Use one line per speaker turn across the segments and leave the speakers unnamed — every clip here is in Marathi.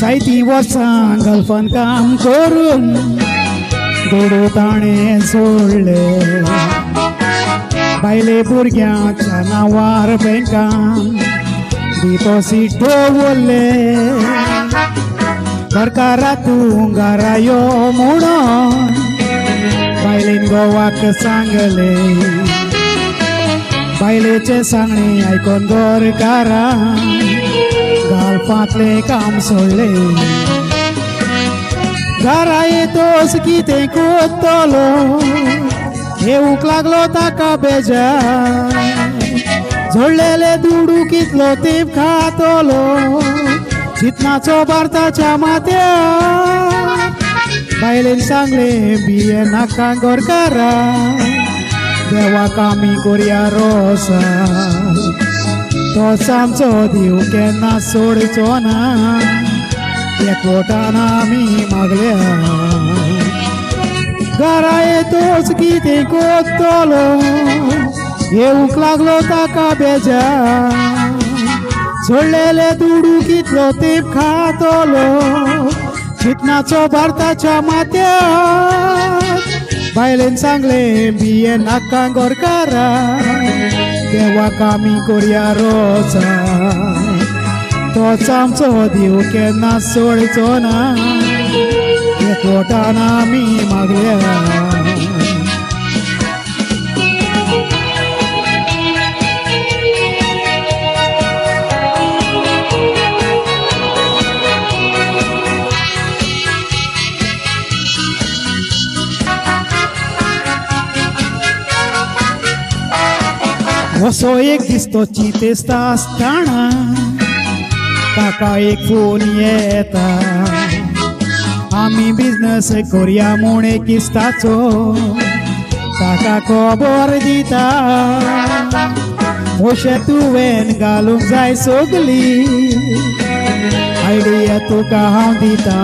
जायतीं वर्सां गल्फान काम करून दोडू ताणें सोडले बायले भुरग्यांच्या नांवार बँकान डिपॉझीट दवरले सरकारातूं घरा यो म्हणून बायलेन गोवाक सांगले बायलेचे सांगणे आयकोन गोरकारान गालफांतले काम सोडले घरा येतोच कितें कोत्तलो येवूंक लागलो ताका बेजार जोडलेले दुडू कितलो तेंप खातलो चितनाचो भारताच्या माथ्यार बायलेन सांगले बिये नाका गोरकारा देवाक आमी कोरया रोसा तोच आमचो देव केन्ना सोडचो ना एकवटान आमी मागल्या घरा येतोच कितें कोत्तलो येवूंक लागलो ताका बेजार सोडलेले दुडू कितलो तेंप खातलो चितनाचो भारताच्या माथ्यार बायलेन सांगले बिये नाका गोरकारा देवाक आमी कोरया रोसा तोच आमचो देव केन्ना सोडचो ना एकवटान आमी मागल्या असो एक दिसतो चिंतेस्त आसतना ताका एक फोन येता आमी बिजनस कोरया म्हूण एक दिसताचो ताका खबर दिता मोशे तुवें घालूंक जाय सगली आयडिया तुका हांव दिता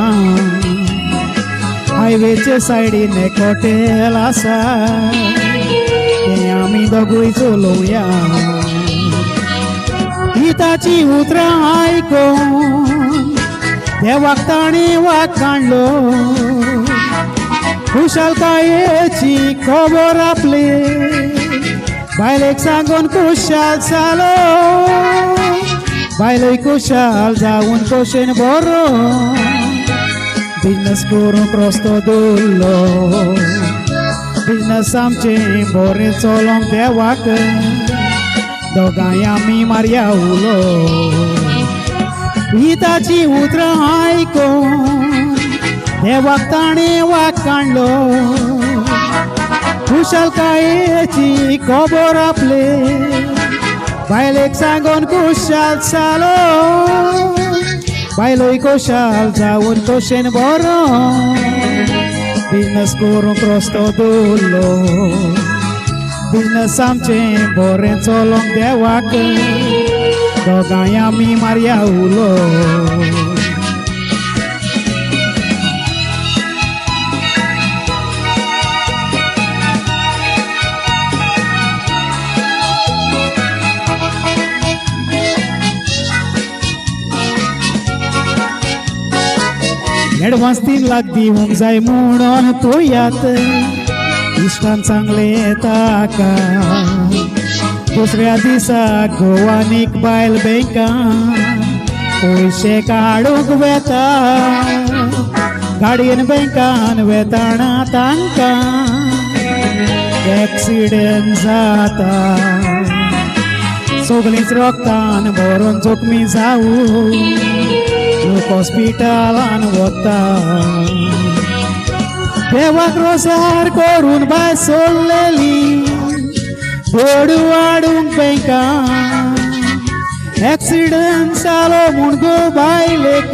हायवेचे सायडीन एक हॉटेल आसा तें आमी दोगूय चलोवया गीताची उतरां आयकोन देवाक ताणें वाग काडलो खुशालकायेची खबर आपली बायलेक सांगून खुशाल जालो बायलोय खुशाल जावन खोशेन बरो बिजनस करूंक रस्तो दवरलो बिजनस आमचें बरें चलोंक देवाक दोगांय आमी मारया उलो गीताची उतरां आयकोन देवाक ताणें वाग काडलो खुशालकायेची खबर आपली बायलेक सांगून खुशाल जालो बायलोय खुशाल जावन खोशेन बरो बिजनस करूंक रस्तो दवरलो बिजनस आमचें बरें चलोंक देवाक दोगांय आमी मारया उलो एडवान्स 3 लाख दिवंक जाय म्हणून पळयात इश्टान सांगलें ताका दुसऱ्या दिसा गोवान एक बायल बँकान पयशे काडूंक वेता गाडयेन बँकान वेताना तांकां एक्सिडेंट जाता सगळींच रोगतान भरून जखमी जावून हॉस्पिटलान वता देवाक रोसार करून बाय सोडलेली बोड वाडूंक बँकान एक्सिडेंट जालो म्हूण गो बायलेक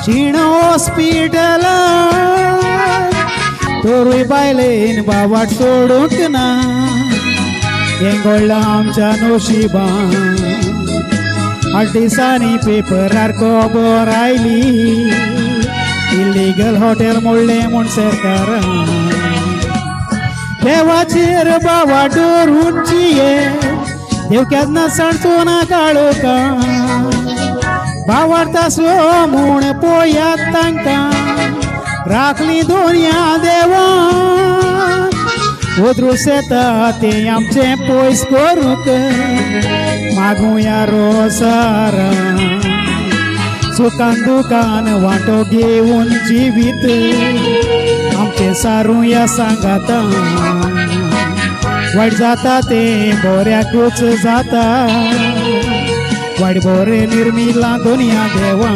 शीण हॉस्पिटलान तोरूय बायलेन बावाट सोडूंक ना हें घडलां आमच्या नशिबान 8 दिसांनी पेपरार खबर आयली इल्लीगल हॉटेल मोडलें म्हूण सरकारान देवाचेर बावा धरून जिये देव केन्ना सांडचो ना काळोखान भावार्थासलो म्हूण पळयात तांकां राखली दोनया देवान उदरूस येता ते आमचे पयस करूंक मागुया रोसार सुखान दुखान वांटो घेवन जिवीत आमचे सारूया सांगाता वायट जाता ते बऱ्याकूच जाता वायट बरें निर्मिला दोनया देवा